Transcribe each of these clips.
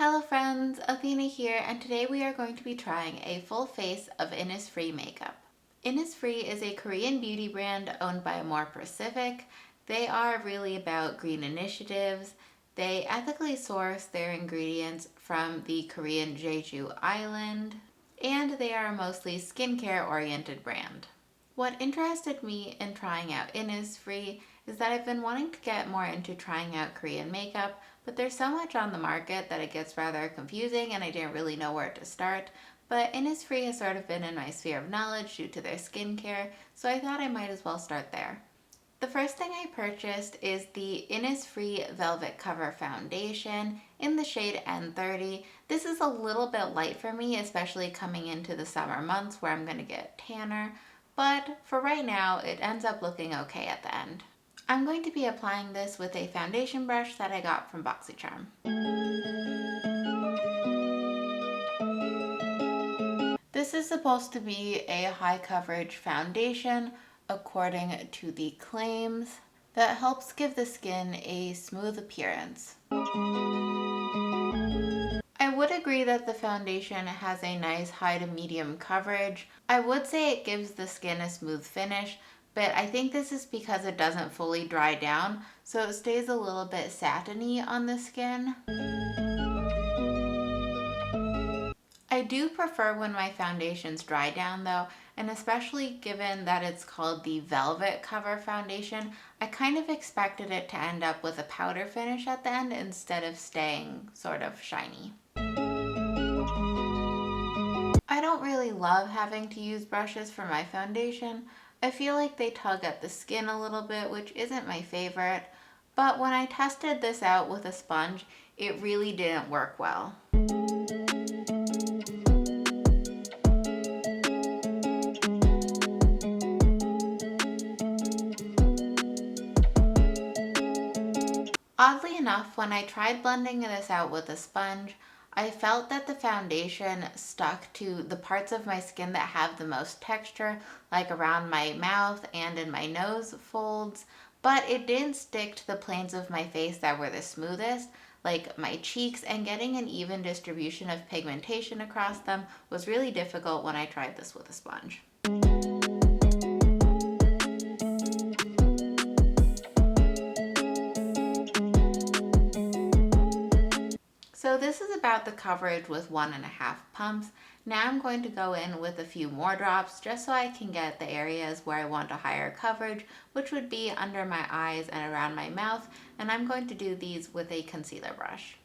Hello friends, Athena here, and today we are going to be trying a full face of Innisfree makeup. Innisfree is a Korean beauty brand owned by More Pacific. They are really about green initiatives. They ethically source their ingredients from the Korean Jeju Island, and they are a mostly skincare oriented brand. What interested me in trying out Innisfree is that I've been wanting to get more into trying out Korean makeup, but there's so much on the market that it gets rather confusing and I didn't really know where to start. But Innisfree has sort of been in my sphere of knowledge due to their skincare, so I thought I might as well start there. The first thing I purchased is the Innisfree Velvet Cover Foundation in the shade N30. This is a little bit light for me, especially coming into the summer months where I'm going to get tanner, but for right now it ends up looking okay at the end. I'm going to be applying this with a foundation brush that I got from BoxyCharm. This is supposed to be a high coverage foundation according to the claims that helps give the skin a smooth appearance. I would agree that the foundation has a nice high to medium coverage. I would say it gives the skin a smooth finish, but I think this is because it doesn't fully dry down, so it stays a little bit satiny on the skin. I do prefer when my foundations dry down though, and especially given that it's called the Velvet Cover Foundation, I kind of expected it to end up with a powder finish at the end instead of staying sort of shiny. I don't really love having to use brushes for my foundation. I feel like they tug at the skin a little bit, which isn't my favorite, but when I tested this out with a sponge, it really didn't work well. Oddly enough, when I tried blending this out with a sponge, I felt that the foundation stuck to the parts of my skin that have the most texture, like around my mouth and in my nose folds, but it didn't stick to the planes of my face that were the smoothest, like my cheeks, and getting an even distribution of pigmentation across them was really difficult when I tried this with a sponge. So this is about the coverage with 1.5 pumps. Now I'm going to go in with a few more drops just so I can get the areas where I want a higher coverage, which would be under my eyes and around my mouth, and I'm going to do these with a concealer brush.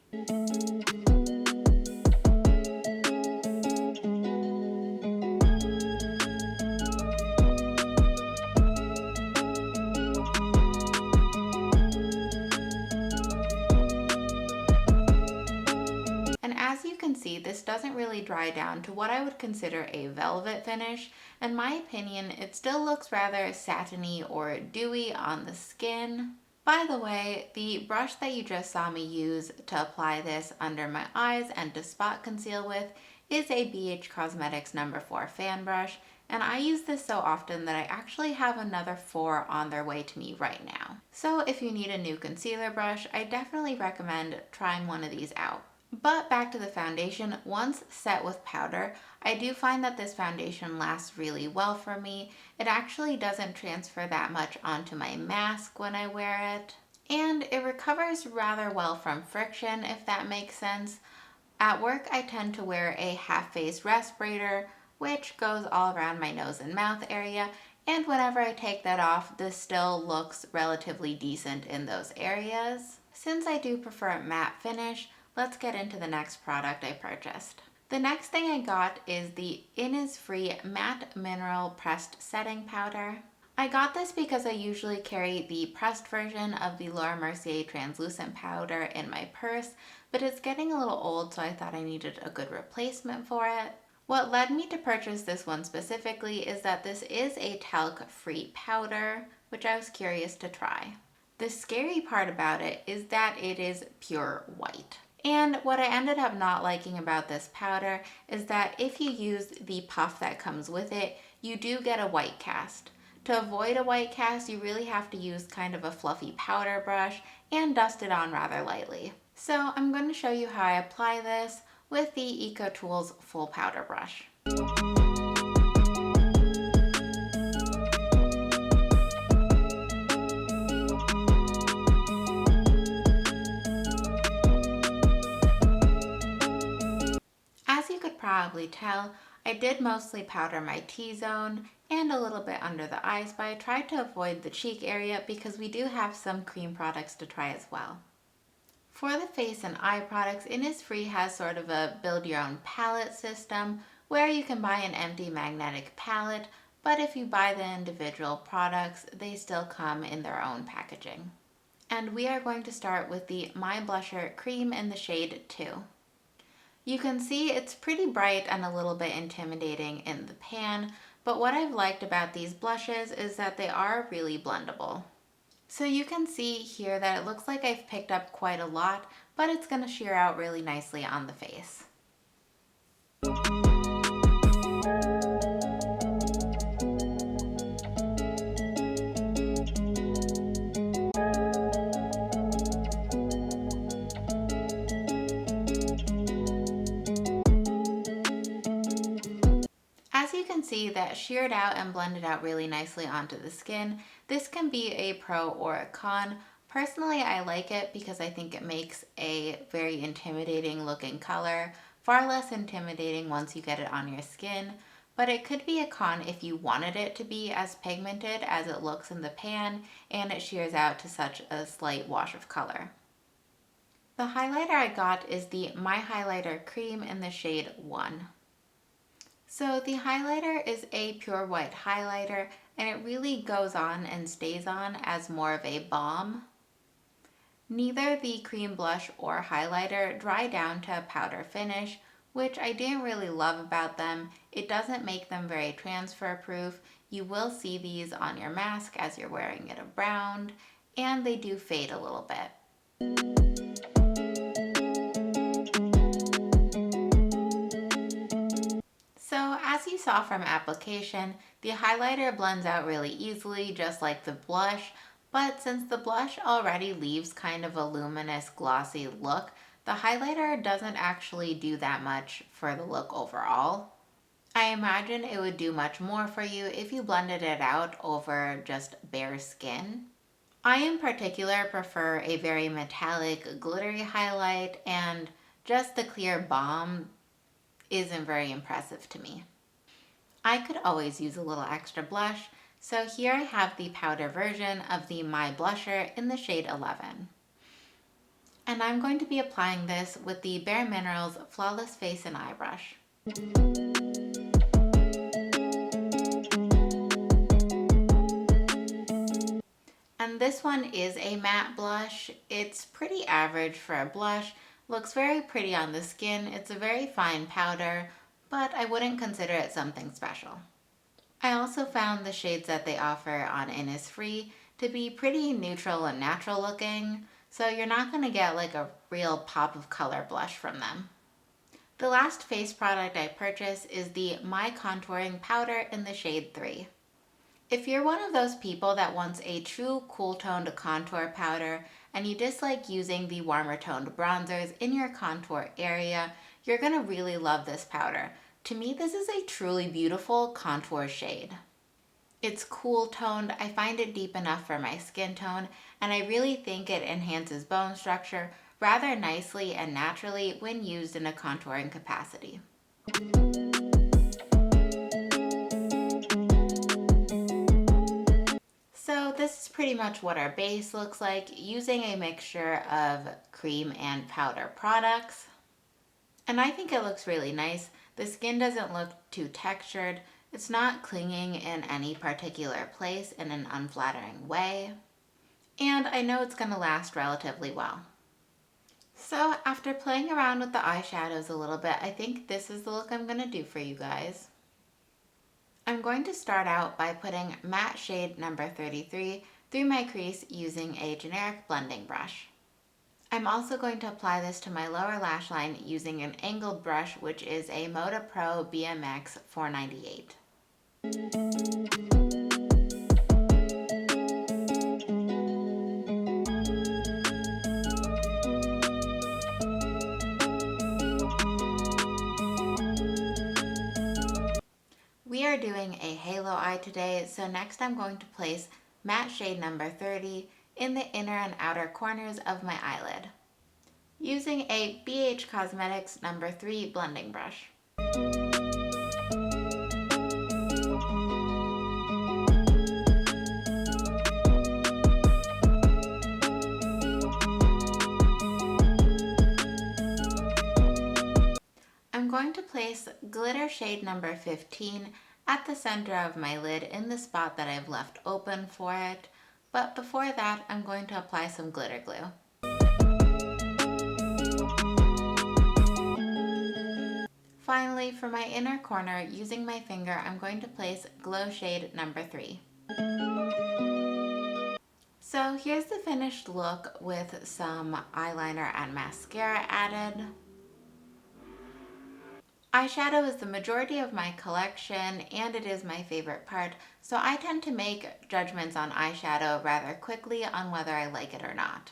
As you can see, this doesn't really dry down to what I would consider a velvet finish. In my opinion, it still looks rather satiny or dewy on the skin. By the way, the brush that you just saw me use to apply this under my eyes and to spot conceal with is a BH Cosmetics No. 4 fan brush, and I use this so often that I actually have another 4 on their way to me right now. So if you need a new concealer brush, I definitely recommend trying one of these out. But back to the foundation, once set with powder, I do find that this foundation lasts really well for me. It actually doesn't transfer that much onto my mask when I wear it. And it recovers rather well from friction, if that makes sense. At work, I tend to wear a half-face respirator, which goes all around my nose and mouth area. And whenever I take that off, this still looks relatively decent in those areas. Since I do prefer a matte finish, let's get into the next product I purchased. The next thing I got is the Innisfree Matte Mineral Pressed Setting Powder. I got this because I usually carry the pressed version of the Laura Mercier Translucent Powder in my purse, but it's getting a little old, so I thought I needed a good replacement for it. What led me to purchase this one specifically is that this is a talc-free powder, which I was curious to try. The scary part about it is that it is pure white. And what I ended up not liking about this powder is that if you use the puff that comes with it, you do get a white cast. To avoid a white cast, you really have to use kind of a fluffy powder brush and dust it on rather lightly. So I'm going to show you how I apply this with the Eco Tools Full Powder Brush. As you could probably tell, I did mostly powder my T-zone and a little bit under the eyes, but I tried to avoid the cheek area because we do have some cream products to try as well. For the face and eye products, Innisfree has sort of a build your own palette system where you can buy an empty magnetic palette, but if you buy the individual products, they still come in their own packaging. And we are going to start with the My Blusher Cream in the shade 2. You can see it's pretty bright and a little bit intimidating in the pan, but what I've liked about these blushes is that they are really blendable. So you can see here that it looks like I've picked up quite a lot, but it's going to sheer out really nicely on the face. As you can see, that sheared out and blended out really nicely onto the skin. This can be a pro or a con. Personally, I like it because I think it makes a very intimidating looking color, far less intimidating once you get it on your skin, but it could be a con if you wanted it to be as pigmented as it looks in the pan and it shears out to such a slight wash of color. The highlighter I got is the My Highlighter Cream in the shade 1. So the highlighter is a pure white highlighter and it really goes on and stays on as more of a balm. Neither the cream blush or highlighter dry down to a powder finish, which I didn't really love about them. It doesn't make them very transfer proof. You will see these on your mask as you're wearing it around, and they do fade a little bit. So as you saw from application, the highlighter blends out really easily just like the blush, but since the blush already leaves kind of a luminous glossy look, the highlighter doesn't actually do that much for the look overall. I imagine it would do much more for you if you blended it out over just bare skin. I in particular prefer a very metallic glittery highlight, and just the clear balm isn't very impressive to me. I could always use a little extra blush, so here I have the powder version of the My Blusher in the shade 11. And I'm going to be applying this with the Bare Minerals Flawless Face and Eye Brush. And this one is a matte blush. It's pretty average for a blush. Looks very pretty on the skin. It's a very fine powder, but I wouldn't consider it something special. I also found the shades that they offer on Innisfree to be pretty neutral and natural looking, so you're not going to get like a real pop of color blush from them. The last face product I purchased is the My Contouring Powder in the shade 3. If you're one of those people that wants a true cool toned contour powder and you dislike using the warmer toned bronzers in your contour area, you're going to really love this powder. To me, this is a truly beautiful contour shade. It's cool toned, I find it deep enough for my skin tone, and I really think it enhances bone structure rather nicely and naturally when used in a contouring capacity. So this is pretty much what our base looks like, using a mixture of cream and powder products. And I think it looks really nice. The skin doesn't look too textured. It's not clinging in any particular place in an unflattering way. And I know it's going to last relatively well. So after playing around with the eyeshadows a little bit, I think this is the look I'm going to do for you guys. I'm going to start out by putting matte shade number 33 through my crease using a generic blending brush. I'm also going to apply this to my lower lash line using an angled brush, which is a Moda Pro BMX 498. are doing a halo eye today, so next I'm going to place matte shade number 30 in the inner and outer corners of my eyelid, using a BH Cosmetics number 3 blending brush. I'm going to place glitter shade number 15 at the center of my lid in the spot that I've left open for it, but before that I'm going to apply some glitter glue. Finally, for my inner corner, using my finger, I'm going to place glow shade number 3. So here's the finished look with some eyeliner and mascara added. Eyeshadow is the majority of my collection and it is my favorite part, so I tend to make judgments on eyeshadow rather quickly on whether I like it or not.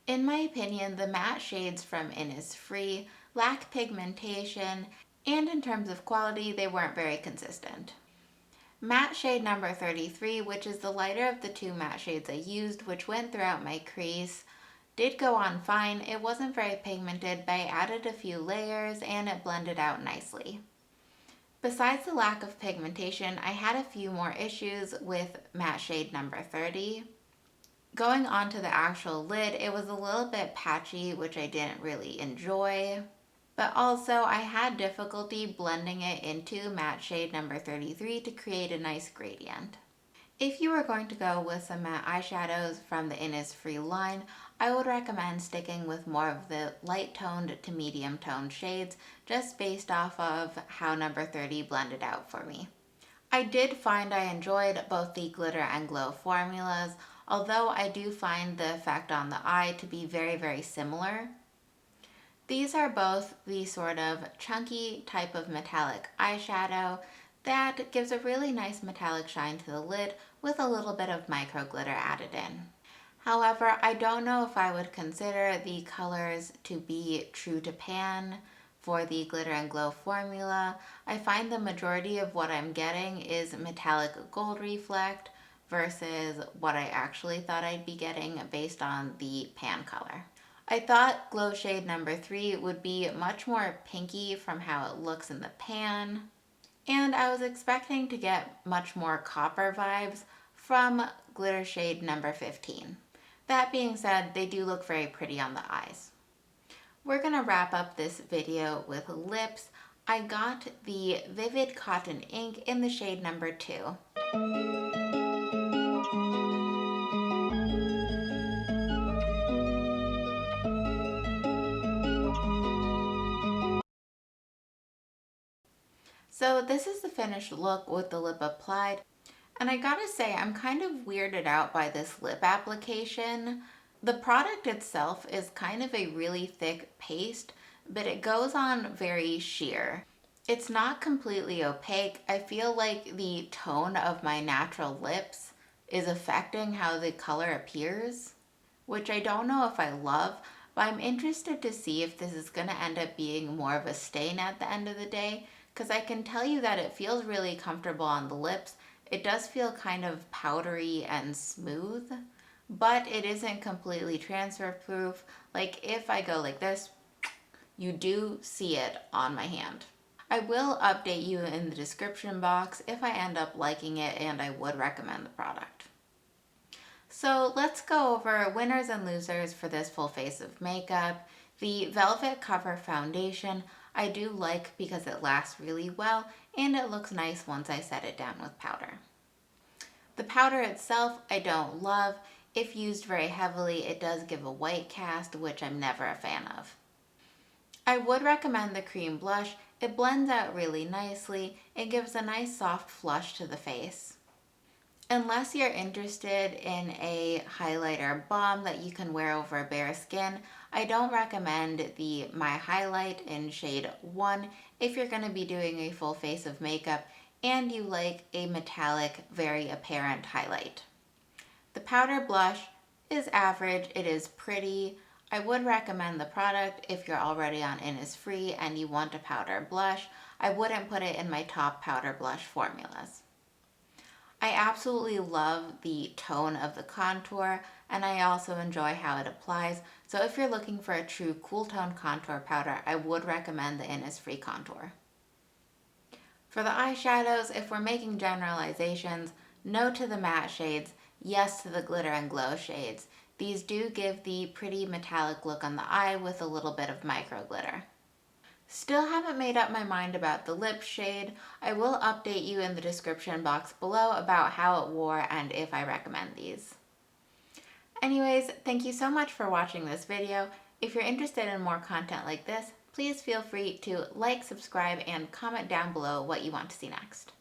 In my opinion, the matte shades from Innisfree lack pigmentation, and in terms of quality, they weren't very consistent. Matte shade number 33, which is the lighter of the two matte shades I used, which went throughout my crease, did go on fine. It wasn't very pigmented, but I added a few layers and it blended out nicely. Besides the lack of pigmentation, I had a few more issues with matte shade number 30. Going onto the actual lid, it was a little bit patchy, which I didn't really enjoy. But also, I had difficulty blending it into matte shade number 33 to create a nice gradient. If you are going to go with some matte eyeshadows from the Innisfree line, I would recommend sticking with more of the light toned to medium toned shades, just based off of how number 30 blended out for me. I did find I enjoyed both the glitter and glow formulas, although I do find the effect on the eye to be very, very similar. These are both the sort of chunky type of metallic eyeshadow that gives a really nice metallic shine to the lid with a little bit of micro glitter added in. However, I don't know if I would consider the colors to be true to pan for the glitter and glow formula. I find the majority of what I'm getting is metallic gold reflect versus what I actually thought I'd be getting based on the pan color. I thought glow shade number 3 would be much more pinky from how it looks in the pan, and I was expecting to get much more copper vibes from glitter shade number 15. That being said, they do look very pretty on the eyes. We're gonna wrap up this video with lips. I got the Vivid Cotton Ink in the shade number 2. So this is the finished look with the lip applied. And I gotta say, I'm kind of weirded out by this lip application. The product itself is kind of a really thick paste, but it goes on very sheer. It's not completely opaque. I feel like the tone of my natural lips is affecting how the color appears, which I don't know if I love, but I'm interested to see if this is gonna end up being more of a stain at the end of the day, because I can tell you that it feels really comfortable on the lips. It does feel kind of powdery and smooth, but it isn't completely transfer proof. Like if I go like this, you do see it on my hand. I will update you in the description box if I end up liking it and I would recommend the product. So let's go over winners and losers for this full face of makeup. The Velvet Cover Foundation I do like because it lasts really well and it looks nice once I set it down with powder. The powder itself I don't love. If used very heavily, it does give a white cast, which I'm never a fan of. I would recommend the cream blush. It blends out really nicely. It gives a nice soft flush to the face. Unless you're interested in a highlighter balm that you can wear over bare skin, I don't recommend the My Highlight in shade 1 if you're going to be doing a full face of makeup and you like a metallic, very apparent highlight. The powder blush is average. It is pretty. I would recommend the product if you're already on Innisfree and you want a powder blush. I wouldn't put it in my top powder blush formulas. I absolutely love the tone of the contour, and I also enjoy how it applies, so if you're looking for a true cool tone contour powder, I would recommend the Innisfree contour. For the eyeshadows, if we're making generalizations, no to the matte shades, yes to the glitter and glow shades. These do give the pretty metallic look on the eye with a little bit of micro glitter. Still haven't made up my mind about the lip shade. I will update you in the description box below about how it wore and if I recommend these. Anyways, thank you so much for watching this video. If you're interested in more content like this, please feel free to like, subscribe, and comment down below what you want to see next.